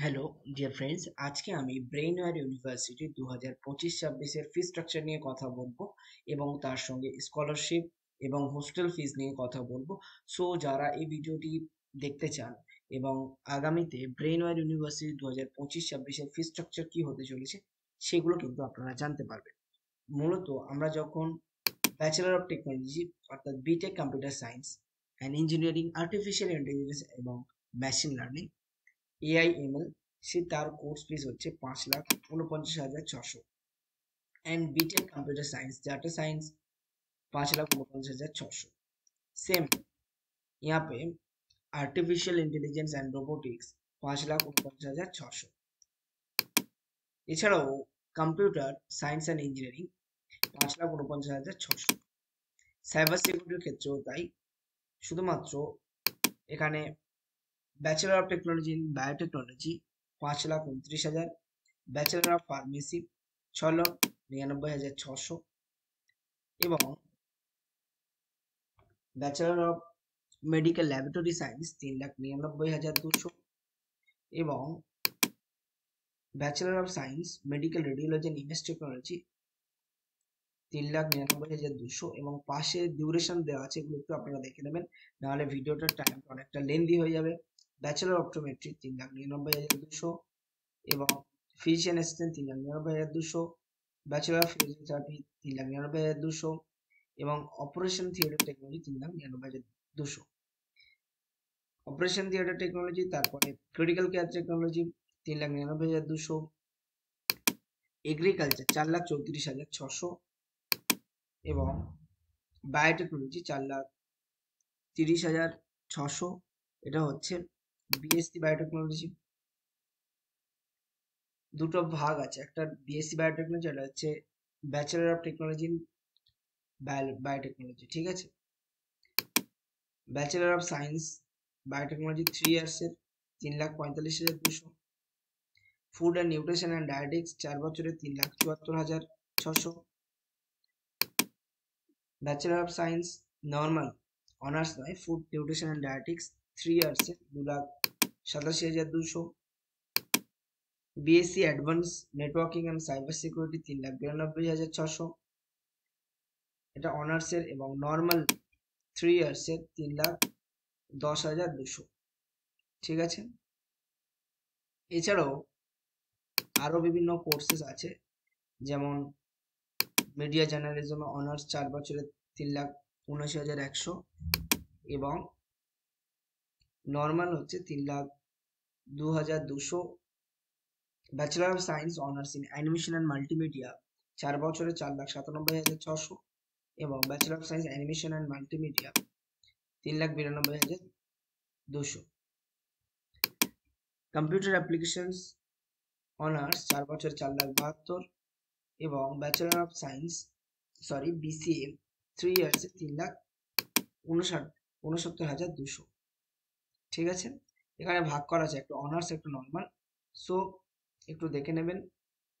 Hello dear friends, আজকে আমি ব্রেইনওয়্যার university 2025-26 এর ফি স্ট্রাকচার নিয়ে কথা বলবো এবং তার সঙ্গে স্কলারশিপ এবং হোস্টেল ফিজ নিয়ে কথা বলবো। সো যারা এই ভিডিওটি দেখতে চান এবং আগামীতে ব্রেইনওয়্যার ইউনিভার্সিটি 2025-26 এর ফি স্ট্রাকচার কি হতে চলেছে সেগুলো কিন্তু আপনারা জানতে পারবেন। মূলত আমরা যখন ব্যাচেলর অফ টেকনোলজি অর্থাৎ BTech computer science and engineering, artificial intelligence এবং মেশিন লার্নিং, এআইএমএল, সে তার কোর্স ফিস হচ্ছে 5,49,600। And BTech computer science data science 5,49,600। Same यहाँ पे आर्टिफिशियल इंटेलिजेंस एंड रोबोटिक्स 5,49,600। এছাড়াও computer science and engineering 5,49,600। Cyber সিকিউরিটির ক্ষেত্রেও তাই, শুধুমাত্র এখানে bachelor of technology in biotechnology 5,29,000, bachelor of pharmacy 6,99,600 এবং bachelor of medical laboratory science 3,99,200 এবং bachelor of science medical radiology and image technology 3,99,200 এবং পাশে ডিউরেশন দেওয়া আছে, এগুলো একটু আপনারা দেখে নেবেন, নাহলে ভিডিওটার টাইমটা অনেকটা লেন্দি হয়ে যাবে। ব্যাচেলর অপটোমেট্রি 3,99,200 এবং physician assistant 3,99,200, bachelor of physiotherapy 3,99,200 এবং operation theatre technology 3,99,200। Operation theatre technology, তারপরে ক্রিটিক্যাল কেয়ার টেকনোলজি 3,99,200, এগ্রিকালচার 4,34,600 এবং বায়োটেকনোলজি 4,30,600। এটা হচ্ছে বিএসসি বায়োটেকনোলজি। দুটো ভাগ আছে, একটা বিএসসি বায়োটেকনোলজি, এটা হচ্ছে bachelor of technology in biotechnology, ঠিক আছে। ব্যাচেলর অফ সায়েন্স বায়োটেকনোলজি 3 ইয়ার্সের 3,45,200। Food and nutrition and dietetics 4 বছরের 3,74,600। Bachelor of science normal honours নয়, ফুড নিউট্রিশন অ্যান্ড ডায়েটিক্স 3 ইয়ার্সের 2,87,200। BSc advance networking and cyber security 3,92,600, এটা অনার্সের এবং নর্মাল 3 ইয়ার্সের 3,10,200, ঠিক আছে। এছাড়াও আরো বিভিন্ন কোর্সেস আছে, যেমন মিডিয়া জার্নালিজম অনার্স 4 বছরের 3,79,100 এবং নর্মাল হচ্ছে 3,02,200। Bachelor of science honours in animation and multimedia 4 বছরে 4,97,600 এবং bachelor of science animation and multimedia 3,92,200। Computer applications honours 4 বছর 4,72,000 এবং ব্যাচেলর অফ সায়েন্স বিসিএ 3 ইয়ার্সে 3,69,200, ঠিক আছে। এখানে ভাগ করা আছে, একটা অনার্স একটা নর্মাল, সো একটু দেখে নেবেন।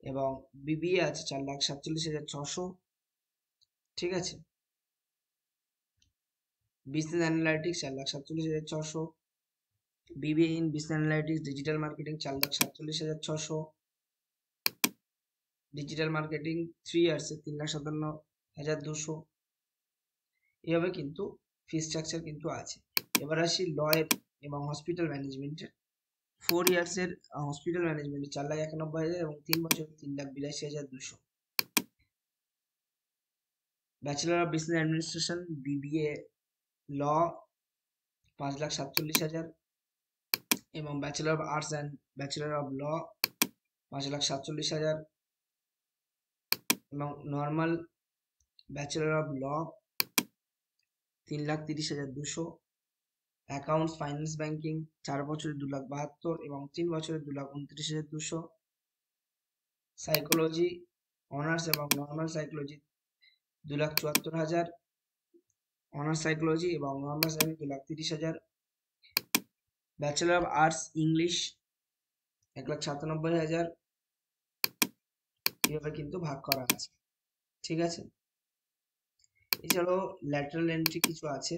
এবং বিবিএ আছে 4,47,600, ঠিক আছে। Business analytics 4,47,600, BBA in business analytics digital marketing 4,47,600, digital marketing 3 ইয়ার্সে 3,57,200। এভাবে কিন্তু ফি স্ট্রাকচার কিন্তু আছে। এবার আসি লয়ের এবং হসপিটাল ম্যানেজমেন্টের। 4 ইয়ার্সের হসপিটাল ম্যানেজমেন্টে 4,91,000 এবং 3 বছরের 3,82,200। Bachelor of business administration BBA law 5,47,000 এবং bachelor of arts and bachelor of law 5,47,000 এবং normal bachelor of law 3,30,200। Accounts finance banking 4 বছরে 2,72,000 এবং 3 বছরে 2,29,200। সাইকোলজি অনার্স এবং নর্মাল সাইকোলজি 2,74,000, অনার্স সাইকোলজি এবং normal psychology 2,30,000। Bachelor of arts English 1,97,000। এভাবে কিন্তু ভাগ করা আছে, ঠিক আছে। এছাড়াও ল্যাটারাল এন্ট্রি কিছু আছে,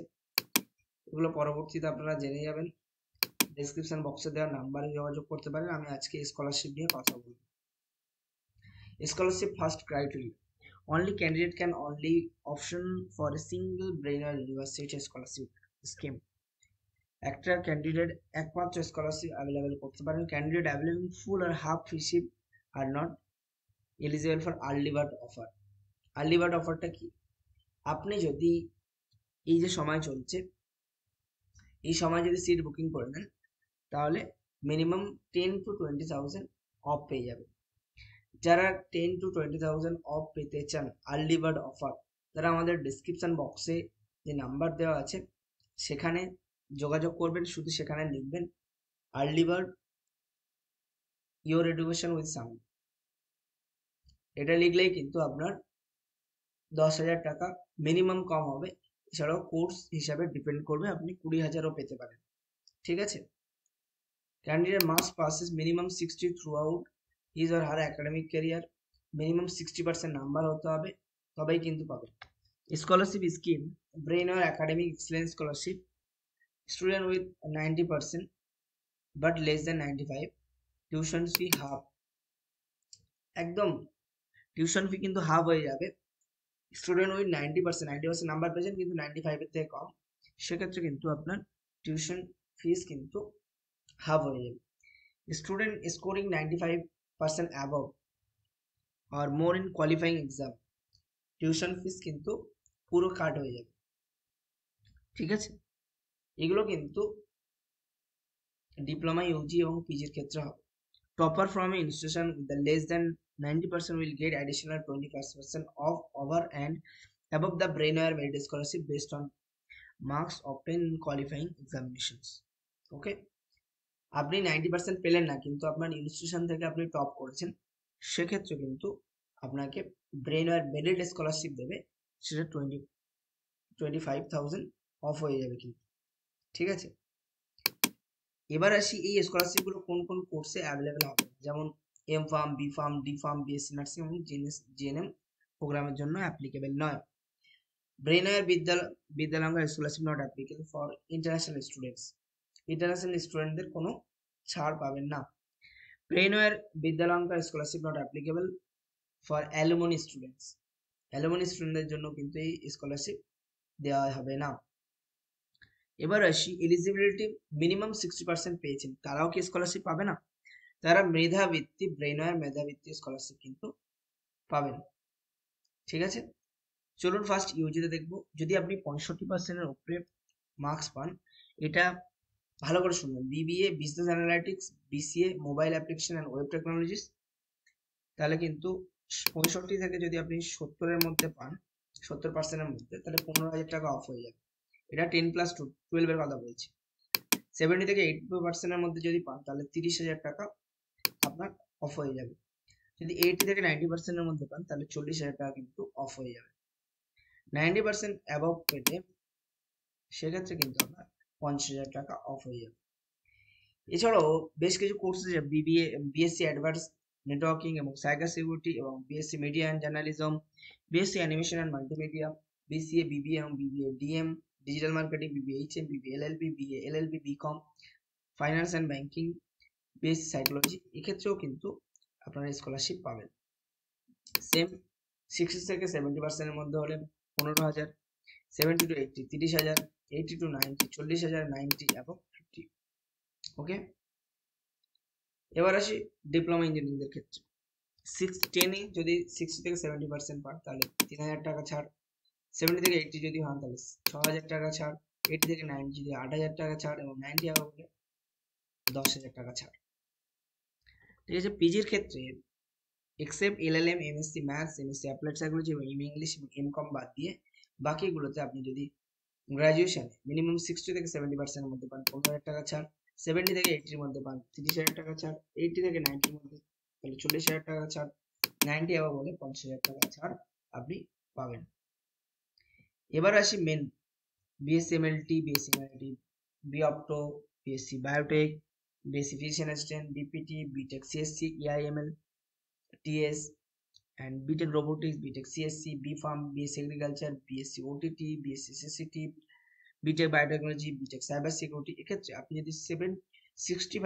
এগুলো পরবর্তীতে আপনারা জেনে যাবেন। ডেসক্রিপশন বক্সে দেওয়া নাম্বারে যোগাযোগ করতে পারেন। আমি আজকে স্কলারশিপ নিয়ে কথা বলবো। Scholarship first criteria, only candidate can only option for a single brainer university scholarship scheme। একটা ক্যান্ডিডেট একমাত্র স্কলারশিপ অ্যাভেলেবেল করতে পারেন। ক্যান্ডিডেট অ্যাভেলেবল ফুল আর half freeship are not eligible for early bird offer. Early bird অফারটা কি? আপনি যদি এই যে সময় চলছে, এই সময় যদি সিট বুকিং করে নেন তাহলে মিনিমাম 10 to 20,000 অফ পেয়ে যাবে। যারা 10 to 20,000 অফ পেতে চান আর্লি বার্ড অফার, তারা আমাদের ডিসক্রিপশন বক্সে যে নাম্বার দেওয়া আছে সেখানে যোগাযোগ করবেন। শুধু সেখানে লিখবেন early bird your education with sound. এটা লিখলেই কিন্তু আপনার 10,000 টাকা মিনিমাম কম হবে। এছাড়াও কোর্স হিসাবে ডিপেন্ড করবে, আপনি 20,000ও পেতে পারেন। ঠিক আছে। Candidate must passes minimum 60 through out his or her academic career. Minimum 60% number হতে হবে, তবেই কিন্তু পাবেন। Scholarship scheme, brain or academic excellence scholarship, student with 90% but less than 95, tuition fee half. একদম টিউশন ফি কিন্তু হাফ হয়ে যাবে। Student with 90% number পেয়েছেন কিন্তু 95 এর থেকে কম, সেক্ষেত্রে কিন্তু আপনার টিউশন ফিস কিন্তু হাফ হয়ে যাবে। Student scoring 95% above or more in qualifying exam, tuition fees কিন্তু পুরো কাট হয়ে যাবে। ঠিক আছে। এগুলো কিন্তু ডিপ্লোমা, ইউজি এবং পিজির ক্ষেত্রে হবে। Topper from a institution with the less than 90% will get additional 25% off over and above the Brainware merit scholarship based on marks obtained in qualifying examinations. ওকে, আপনি 90% পেলেন না কিন্তু আপনার ইনস্টিটিউশন থেকে আপনি টপ করেছেন, সেক্ষেত্রে কিন্তু আপনাকে ব্রেনওয়্যার মেরিট স্কলারশিপ দেবে, সেটা 25,000 অফ হয়ে যাবে কিন্তু। ঠিক আছে। এবার আসি এই স্কলারশিপগুলো কোন কোন কোর্সে অ্যাভেলেবেল হবে। যেমন M pharm, B pharm, D pharm, BSc nursing এবং জিএনএম প্রোগ্রামের জন্য অ্যাপ্লিকেবল নয়। Brainware Vidyalanka scholarship not applicable for international students. International স্টুডেন্টদের কোনো ছাড় পাবেন না। Brainware Vidyalanka scholarship not applicable for alumni students. Alumni স্টুডেন্টদের জন্য কিন্তু এই স্কলারশিপ দেওয়া হবে না। এবার আসি এলিজিবিলিটি, মিনিমাম 60% পেয়েছেন তারাও কি স্কলারশিপ পাবে না? তারা মেধাবৃত্তি, ব্রেনওয়্যার মেধাবৃত্তি স্কলারশিপ কিন্তু পাবেন। ঠিক আছে। চলুন ফার্স্ট ইউজিতে দেখবো। যদি আপনি 65%-এর উপরে মার্কস পান, এটা ভালো করে শুনবেন, BBA business analytics, BCA mobile application and web technologies, তাহলে কিন্তু 65 থেকে যদি আপনি 70-এর মধ্যে পান, 70%-এর মধ্যে, তাহলে 15,000 টাকা অফ হয়ে যাবে। এটা 10+12 এর কথা বলছি। 70 থেকে 80%-এর মধ্যে যদি পান তাহলে 30,000 টাকা আপনার অফ হয়ে যাবে। যদি 80 থেকে 90%-এর মধ্যে পান তাহলে 40,000 টাকা কিন্তু অফ হয়ে যাবে। 90% অ্যাবভ পেতে সেক্ষেত্রে কিন্তু আপনার 50,000 টাকা অফ হয়ে যাবে। এছাড়াও বেশ কিছু কোর্স আছে, বিবিএ, বিএসসি অ্যাডভান্স নেটওয়ার্কিং এবং সাইবার সিকিউরিটি এবং BSc media and journalism, BSc animation and multimedia, BCA BBA এবং BBA DM, digital marketing, BBA HM, BBA LLB, BA LLB, BCom, finance and banking, BSc psychology, এক্ষেত্রেও কিন্তু আপনারা scholarship পাবেন। Same 60 থেকে 70%-এর মধ্যে হলে 15,000, 70 to 80 30,000, 80 to 90 40,000, 90 এবং 50। ওকে। এবার আসি ডিপ্লোমা ইঞ্জিনিয়ারিংদের ক্ষেত্রে। 10-এ যদি 60 থেকে 70% পান তাহলে 3,000 টাকা ছাড়, 70 থেকে 80 যদি হন তাহলে 6,000 টাকা ছাড়, 80 থেকে 90 যদি 8,000 টাকা ছাড় এবং 90 আবার হলে 10,000 টাকা ছাড়। ঠিক আছে। পিজির ক্ষেত্রে except LLM, MSc maths, MSc applied psychology এবং ইংলিশ এবং এমকম বাদ দিয়ে বাকিগুলোতে আপনি যদি গ্রাজুয়েশনে মিনিমাম 60 থেকে 70%-এর মধ্যে পান 15,000 টাকা ছাড়, 70 থেকে 80-এর মধ্যে পান 30,000 টাকা ছাড়, 80 থেকে 90-এর মধ্যে তাহলে 40,000 টাকা ছাড়, 90 আবার বলে 50,000 টাকা ছাড় আপনি পাবেন। এবার আসি main BSc MLT, BSc MLT, BOpto, BSc biotech, BSc physician assistant, BPT, BTech CSC, AIML, TS and BTech Robotics, BTech CSC, BPharm, BSc Agriculture, BSc OTT, BSc CCT, BTech Biotechnology, BTech Cyber Security। এক্ষেত্রে আপনি যদি sixty